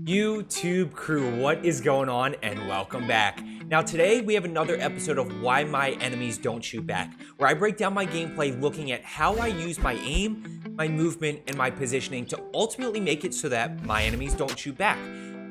YouTube crew, what is going on, and welcome back. Now today we have another episode of Why My Enemies Don't Shoot Back, where I break down my gameplay looking at how I use my aim, my movement, and my positioning to ultimately make it so that my enemies don't shoot back.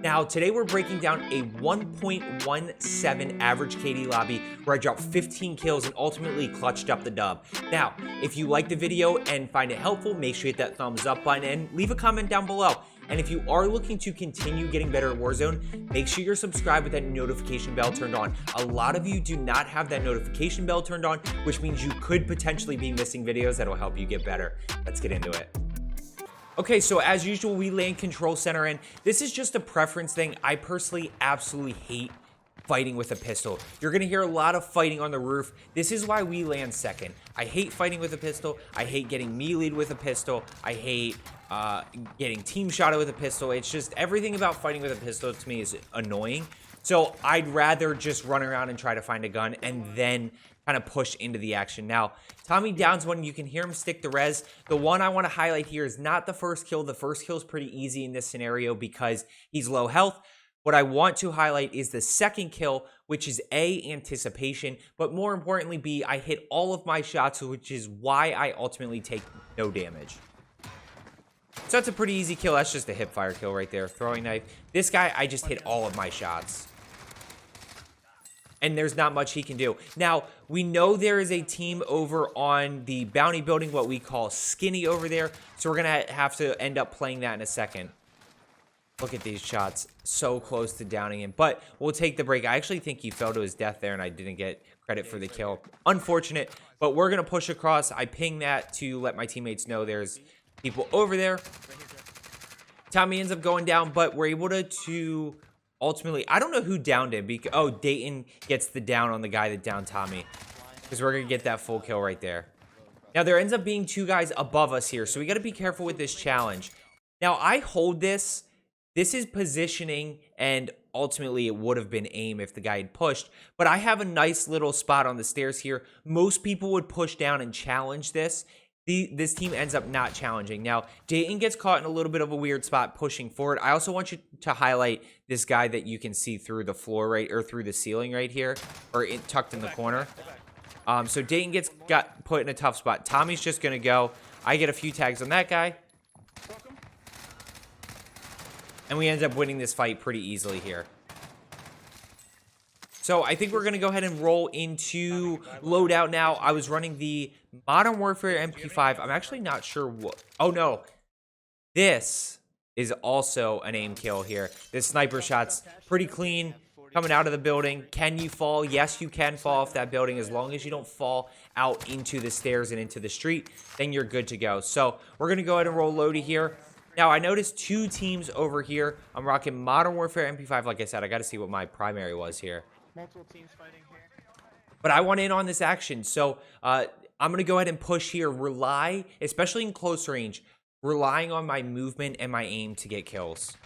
Now today we're breaking down a 1.17 average KD lobby where I dropped 15 kills and ultimately clutched up the dub. Now, if you like the video and find it helpful, make sure you hit that thumbs up button and leave a comment down below. And if you are looking to continue getting better at Warzone, make sure you're subscribed with that notification bell turned on. A lot of you do not have that notification bell turned on, which means you could potentially be missing videos that will help you get better. Let's get into it. Okay, so as usual, we land control center, and this is just a preference thing. I personally absolutely hate fighting with a pistol. You're gonna hear a lot of fighting on the roof. This is why we land second. I hate fighting with a pistol. I hate getting melee'd with a pistol. I hate getting team shotted with a pistol. It's just everything about fighting with a pistol to me is annoying. So I'd rather just run around and try to find a gun and then kind of push into the action. Now, Tommy downs one. You can hear him stick the res. The one I want to highlight here is not the first kill. The first kill is pretty easy in this scenario because he's low health. What I want to highlight is the second kill, which is A, anticipation, but more importantly, B, I hit all of my shots, which is why I ultimately take no damage. So that's a pretty easy kill. That's just a hip fire kill right there. Throwing knife. This guy, I just hit all of my shots. And there's not much he can do. Now, we know there is a team over on the bounty building, what we call Skinny over there. So we're going to have to end up playing that in a second. Look at these shots. So close to downing him. But we'll take the break. I actually think he fell to his death there, and I didn't get credit for the kill. Unfortunate. But we're going to push across. I ping that to let my teammates know there's people over there. Tommy ends up going down, but we're able to ultimately, I don't know who downed him. Oh, Dayton gets the down on the guy that downed Tommy, because we're going to get that full kill right there. Now, there ends up being two guys above us here, so we got to be careful with this challenge. Now, I hold this. This is positioning, and ultimately it would have been aim if the guy had pushed. But I have a nice little spot on the stairs here. Most people would push down and challenge this. This team ends up not challenging. Now, Dayton gets caught in a little bit of a weird spot pushing forward. I also want you to highlight this guy that you can see through the floor right, or through the ceiling right here, or tucked in the corner. So Dayton got put in a tough spot. Tommy's just going to go. I get a few tags on that guy. And we end up winning this fight pretty easily here. So I think we're going to go ahead and roll into Loadout now. I was running the Modern Warfare MP5. I'm actually not sure what. Oh, no. This is also an aim kill here. This sniper shot's pretty clean. Coming out of the building. Can you fall? Yes, you can fall off that building. As long as you don't fall out into the stairs and into the street, then you're good to go. So we're going to go ahead and roll Loady here. Now, I noticed two teams over here. I'm rocking Modern Warfare MP5. Like I said, I got to see what my primary was here. Multiple teams fighting here. But I want in on this action. So I'm going to go ahead and push here. Rely, especially in close range, relying on my movement and my aim to get kills.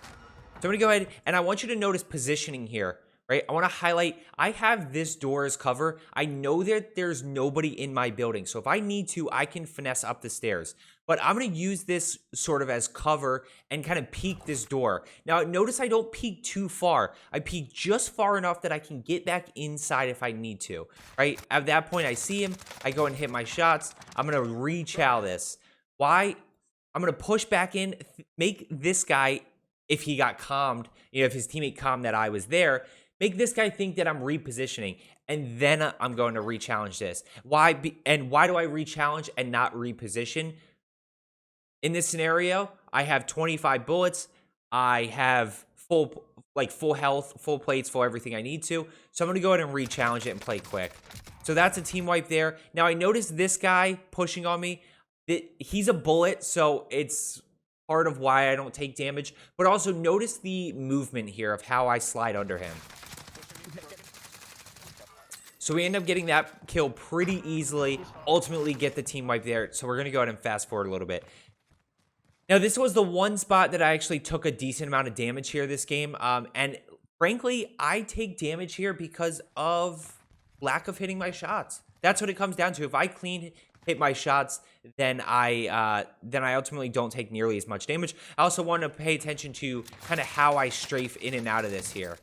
So I'm going to go ahead, and I want you to notice positioning here. Right? I want to highlight, I have this door as cover. I know that there's nobody in my building. So if I need to, I can finesse up the stairs. But I'm going to use this sort of as cover and kind of peek this door. Now, notice I don't peek too far. I peek just far enough that I can get back inside if I need to. Right? At that point, I see him. I go and hit my shots. I'm going to rechow this. Why? I'm going to push back in, make this guy, if he got calmed, you know, if his teammate calmed that I was there, make this guy think that I'm repositioning, and then I'm going to re-challenge this. Why do I re-challenge and not reposition? In this scenario, I have 25 bullets. I have full health, full plates, full everything I need to. So I'm going to go ahead and re-challenge it and play quick. So that's a team wipe there. Now, I noticed this guy pushing on me. He's a bullet, so it's part of why I don't take damage. But also notice the movement here of how I slide under him. So we end up getting that kill pretty easily, ultimately get the team wipe there. So we're going to go ahead and fast forward a little bit. Now, this was the one spot that I actually took a decent amount of damage here this game. And frankly, I take damage here because of lack of hitting my shots. That's what it comes down to. If I clean hit my shots, then I ultimately don't take nearly as much damage. I also want to pay attention to kind of how I strafe in and out of this here.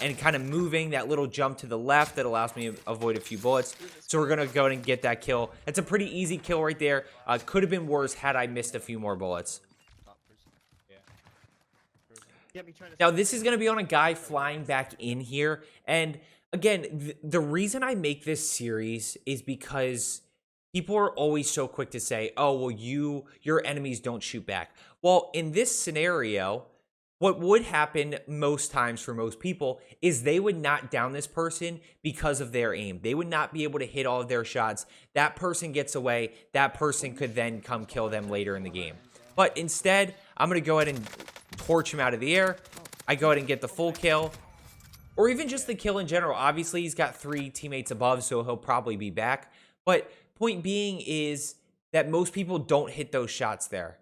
And kind of moving that little jump to the left that allows me to avoid a few bullets. So we're going to go ahead and get that kill. It's a pretty easy kill right there. Could have been worse had I missed a few more bullets. Now, this is going to be on a guy flying back in here. And again, the reason I make this series is because people are always so quick to say, oh, well, your enemies don't shoot back. Well, in this scenario, what would happen most times for most people is they would not down this person because of their aim. They would not be able to hit all of their shots. That person gets away. That person could then come kill them later in the game. But instead, I'm going to go ahead and torch him out of the air. I go ahead and get the full kill. Or even just the kill in general. Obviously, he's got 3 teammates above, so he'll probably be back. But point being is that most people don't hit those shots there.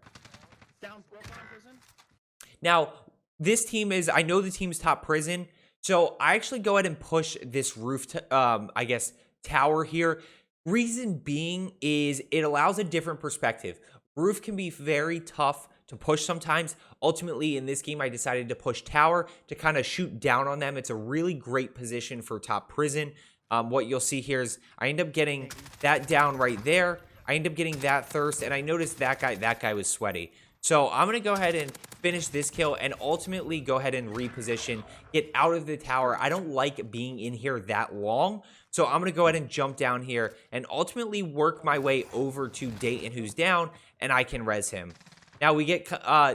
Now, this team is, I know the team's top prison, so I actually go ahead and push this roof, I guess, tower here. Reason being is it allows a different perspective. Roof can be very tough to push sometimes. Ultimately, in this game, I decided to push tower to kind of shoot down on them. It's a really great position for top prison. What you'll see here is I end up getting that down right there. I end up getting that thirst, and I noticed that guy was sweaty. So I'm going to go ahead and finish this kill and ultimately go ahead and reposition, get out of the tower. I don't like being in here that long. So I'm going to go ahead and jump down here and ultimately work my way over to Dayton, who's down, and I can res him. Now we get,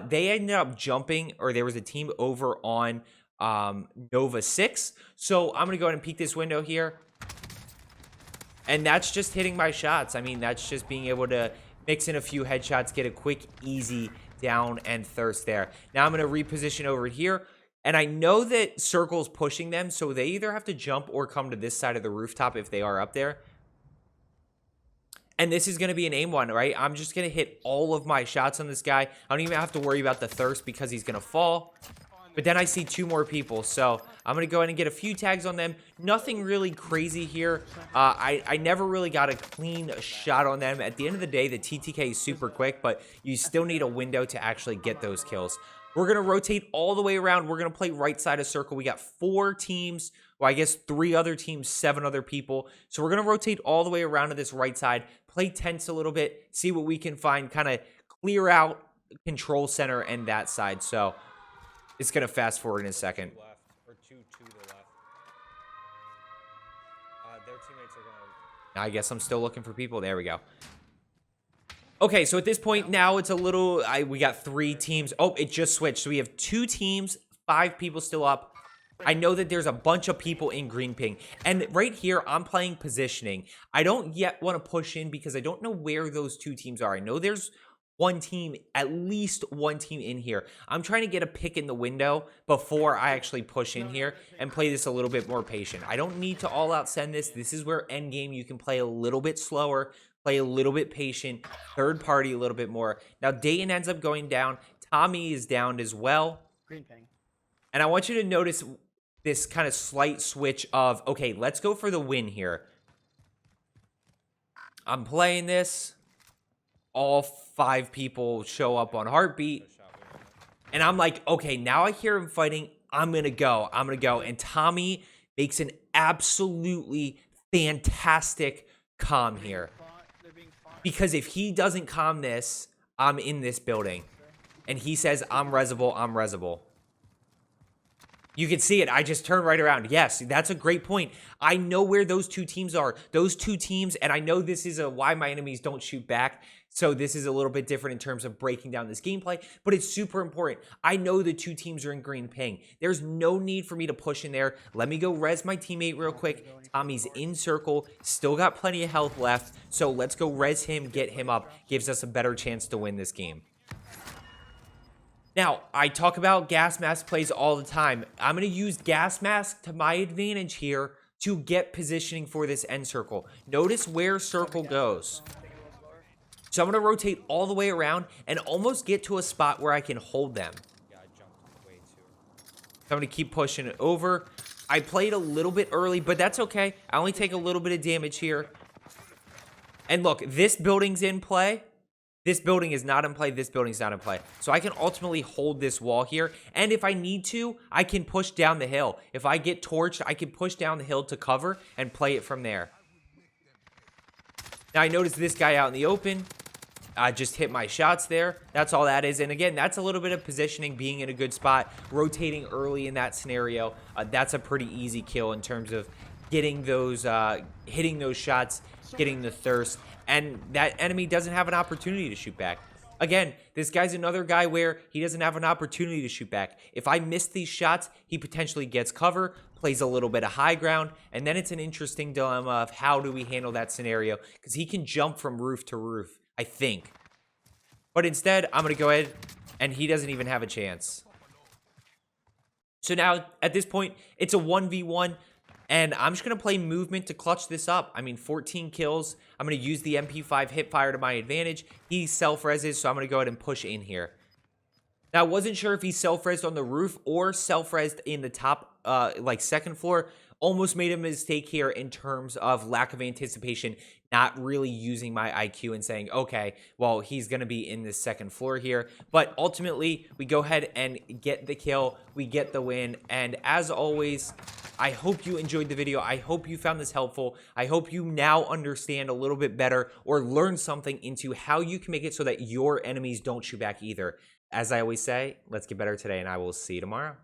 they ended up jumping, or there was a team over on Nova 6. So I'm going to go ahead and peek this window here. And that's just hitting my shots. I mean, that's just being able to mix in a few headshots, get a quick, easy down and thirst there. Now I'm going to reposition over here. And I know that Circle's pushing them, so they either have to jump or come to this side of the rooftop if they are up there. And this is going to be an aim one, right? I'm just going to hit all of my shots on this guy. I don't even have to worry about the thirst because he's going to fall. But then I see 2 more people, so I'm going to go ahead and get a few tags on them. Nothing really crazy here. I never really got a clean shot on them. At the end of the day, the TTK is super quick, but you still need a window to actually get those kills. We're going to rotate all the way around. We're going to play right side of circle. We got 4 teams. Well, I guess 3 other teams, 7 other people. So we're going to rotate all the way around to this right side, play tense a little bit, see what we can find, kind of clear out control center and that side. So it's going to fast forward in a second. Left, or 2 to the left. Their teammates are going to... I guess I'm still looking for people. There we go. Okay, so at this point now it's a little... we got 3 teams. Oh, it just switched. So we have 2 teams, 5 people still up. I know that there's a bunch of people in green ping. And right here, I'm playing positioning. I don't yet want to push in because I don't know where those 2 teams are. I know there's one team, at least one team in here. I'm trying to get a pick in the window before I actually push in here and play this a little bit more patient. I don't need to all out send this. This is where Endgame you can play a little bit slower, play a little bit patient, third party a little bit more. Now Dayton ends up going down. Tommy is downed as well. Green ping. And I want you to notice this kind of slight switch of, okay, let's go for the win here. I'm playing this. All 5 people show up on heartbeat. And I'm like, okay, now I hear him fighting. I'm going to go. I'm going to go. And Tommy makes an absolutely fantastic calm here. Because if he doesn't calm this, I'm in this building. And he says, I'm resable, I'm resable. You can see it. I just turned right around. Yes, that's a great point. I know where those 2 teams are. Those 2 teams, and I know this is a why my enemies don't shoot back. So this is a little bit different in terms of breaking down this gameplay, but it's super important. I know the 2 teams are in green ping. There's no need for me to push in there. Let me go res my teammate real quick. Tommy's in circle, still got plenty of health left. So let's go res him, get him up. Gives us a better chance to win this game. Now, I talk about gas mask plays all the time. I'm going to use gas mask to my advantage here to get positioning for this end circle. Notice where circle goes. So I'm going to rotate all the way around and almost get to a spot where I can hold them. Yeah, I jumped way too. So I'm going to keep pushing it over. I played a little bit early, but that's okay. I only take a little bit of damage here. And look, this building's in play. This building is not in play. This building's not in play. So I can ultimately hold this wall here. And if I need to, I can push down the hill. If I get torched, I can push down the hill to cover and play it from there. Now I noticed this guy out in the open. I just hit my shots there. That's all that is. And again, that's a little bit of positioning, being in a good spot, rotating early in that scenario. That's a pretty easy kill in terms of getting those, hitting those shots, getting the thirst. And that enemy doesn't have an opportunity to shoot back. Again, this guy's another guy where he doesn't have an opportunity to shoot back. If I miss these shots, he potentially gets cover, plays a little bit of high ground, and then it's an interesting dilemma of how do we handle that scenario, because he can jump from roof to roof, I think. But instead, I'm going to go ahead, and he doesn't even have a chance. So now, at this point, it's a 1v1. And I'm just going to play movement to clutch this up. I mean, 14 kills. I'm going to use the MP5 hip fire to my advantage. He self-reses, so I'm going to go ahead and push in here. Now, I wasn't sure if he self-resed on the roof or self-resed in the top, like, second floor. Almost made a mistake here in terms of lack of anticipation, not really using my IQ and saying, okay, well, he's going to be in this second floor here. But ultimately, we go ahead and get the kill. We get the win. And as always, I hope you enjoyed the video. I hope you found this helpful. I hope you now understand a little bit better or learn something into how you can make it so that your enemies don't shoot back either. As I always say, let's get better today, and I will see you tomorrow.